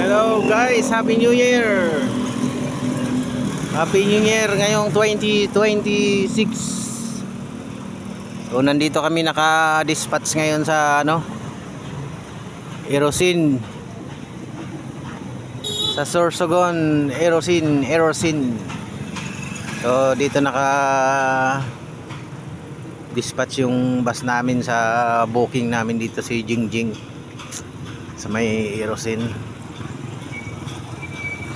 Hello guys, Happy New Year! Happy New Year ngayong 2026. So nandito kami naka-dispatch ngayon sa Erosin. Sa Sorsogon, Erosin. So dito naka-dispatch yung bus namin sa booking namin dito si Jingjing sa may Erosin.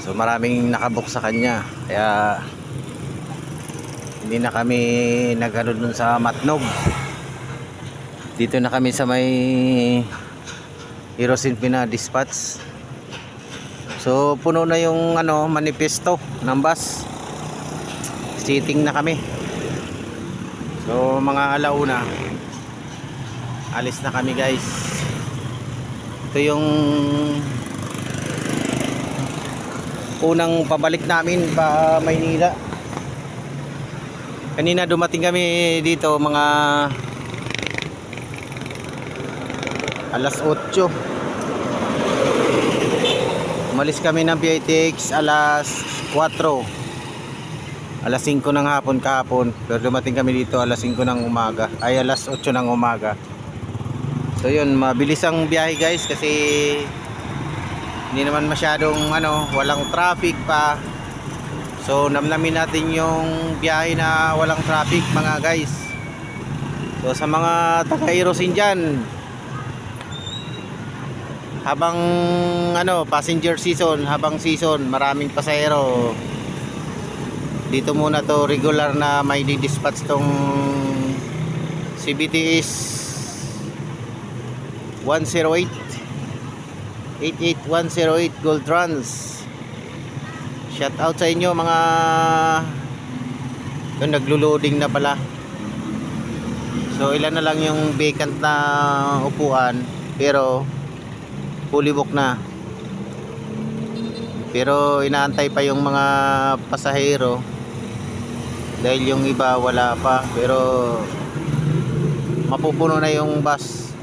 So maraming nakabook sa kanya, kaya hindi na kami nagano dun sa Matnog. Dito na kami sa may Erosin pina-dispatch. So puno na yung manifesto ng bus. Sitting na kami. So mga alauna alis na kami guys. Ito yung unang pabalik namin pa Maynila. Kanina dumating kami dito mga alas 8. Umalis kami ng PITX alas 4. Alas 5 ng hapon kahapon. Pero dumating kami dito alas 5 ng umaga. Ay alas 8 ng umaga. So yun, mabilis ang biyahe guys kasi hindi naman masyadong walang traffic pa. So namnamin natin yung biyahe na walang traffic mga guys. So sa mga taga-Erosin dyan, habang passenger season, habang season, maraming pasahero, dito muna to regular na may di-dispatch tong CBTS 88108 Gold Trans. Shout out sa inyo mga naglo-loading na pala. So ilan na lang yung vacant na upuan, pero fully book na. Pero inaantay pa yung mga pasahero dahil yung iba wala pa, pero mapupuno na yung bus.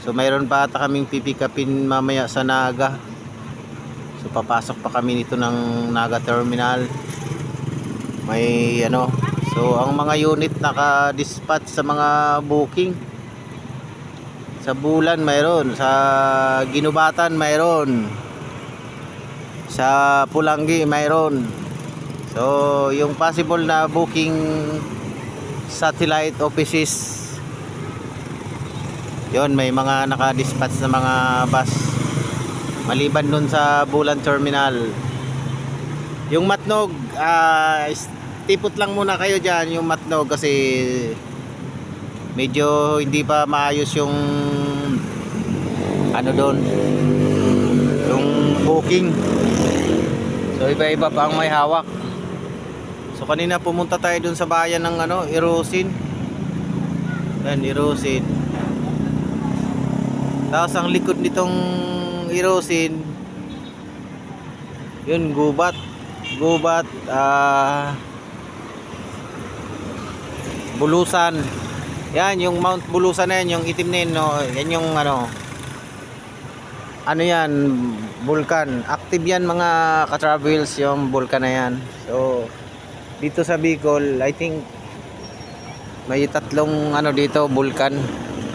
So mayroon pa ata kaming pipikapin mamaya sa Naga. So papasok pa kami nito ng Naga Terminal. May so ang mga unit naka-dispatch sa mga booking. Sa Bulan mayroon, sa Ginubatan mayroon, sa Pulangi mayroon. So yung possible na booking satellite offices, yon may mga naka-dispatch na mga bus maliban dun sa Bulan Terminal. Yung Matnog, tipot lang muna kayo dyan yung Matnog kasi medyo hindi pa maayos yung doon yung booking. So iba-iba pa ang may hawak. So kanina pumunta tayo dun sa bayan ng Erosin. Yan, Erosin. Tapos ang likod nitong Erosin, yun, gubat, Bulusan. Yan, yung Mount Bulusan na yan, yung itim na yun, yan yung yan, vulkan. Active yan mga ka-travels, yung vulkan na yan. So, dito sa Bicol, I think, may tatlong dito, vulkan.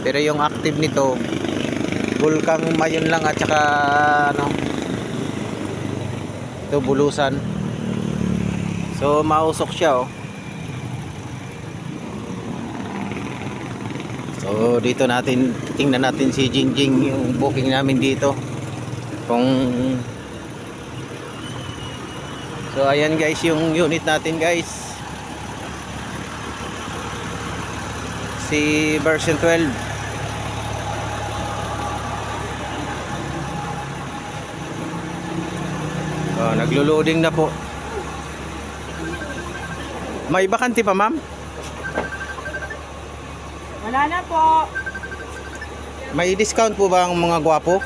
Pero yung active nito, Bulkang Mayon lang at saka ito Bulusan. So mausok siya So dito tingnan natin si Jingjing, yung booking namin dito. So ayan guys yung unit natin guys. Si version 12. Naglo-loading na po. May bakante pa ma'am? Wala na po. May discount po ba ang mga gwapo?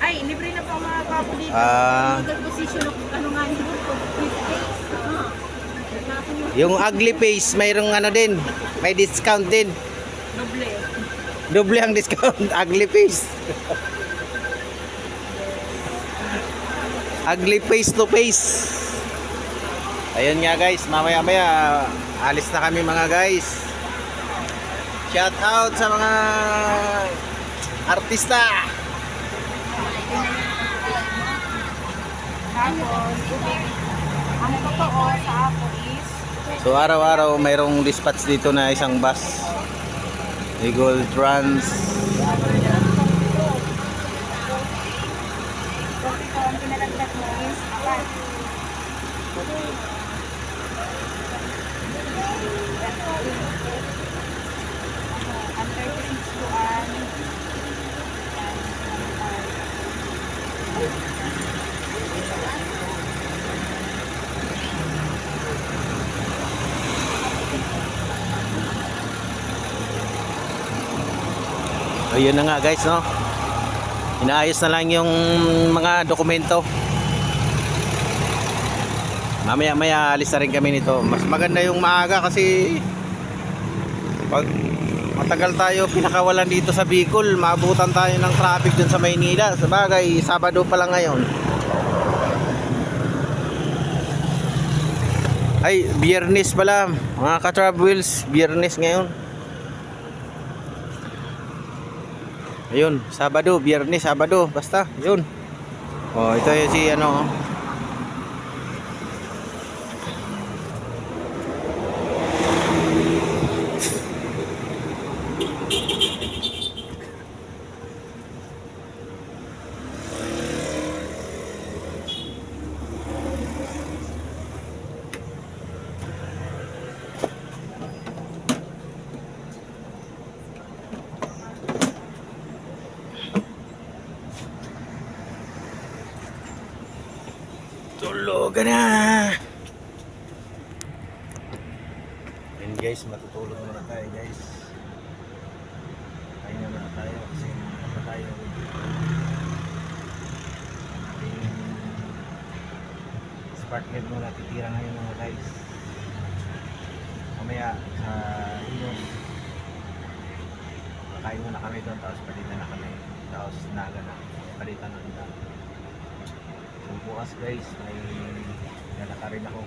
Ay, libre na po ang mga papo dito. Model position of nga nito. Yung ugly face, mayroong din. May discount din. Doble. Doble ang discount, ugly face. ugly face to face. Ayun nga guys, mamaya-maya alis na kami mga guys. Shout out sa mga artista. Tapos, ang totoo sa ako is, So araw-araw mayroong dispatch dito na isang bus. Eagle Trans. kasi ito ang pinalagdag mo is, apat. Ang 36 ko ang Ayun na nga guys, no. Inaayos na lang yung mga dokumento. Mamaya-maya alis na rin kami nito. Mas maganda yung maaga kasi pag matagal tayo pinakawalan dito sa Bicol, maabutan tayo ng traffic dun sa Maynila. Sabagay, Sabado pa lang ngayon. Ay, Biyernes pala. Mga ka-travels, Biyernes ngayon. Ayun, Sabado, Biyernes, Sabado, basta, yun. Oh, ito yung si ano. Tulugan na. Yun guys, matutulog muna tayo guys. Kain na muna tayo kasi pa tayo. Spark plug muna titira ngayon mga guys. Mamaya sa Inos, kain muna kami doon tapos palitan na kami. Tapos naga na, palitan na nila. So bukas guys, may lalaka rin ako.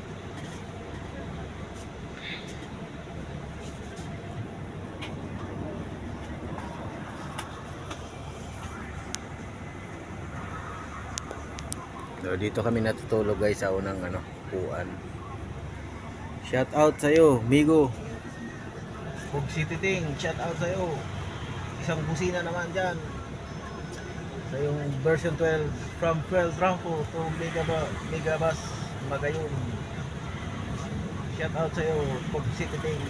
So dito kami natutulog guys sa unang upuan. Shout out sa iyo, Migo. Pug City Ting, shout out sa iyo. Isang busina naman diyan. Sa yung version 12 from 12 Rampo to Megabus Magayon. Shout out sa iyo, Pug City Ting.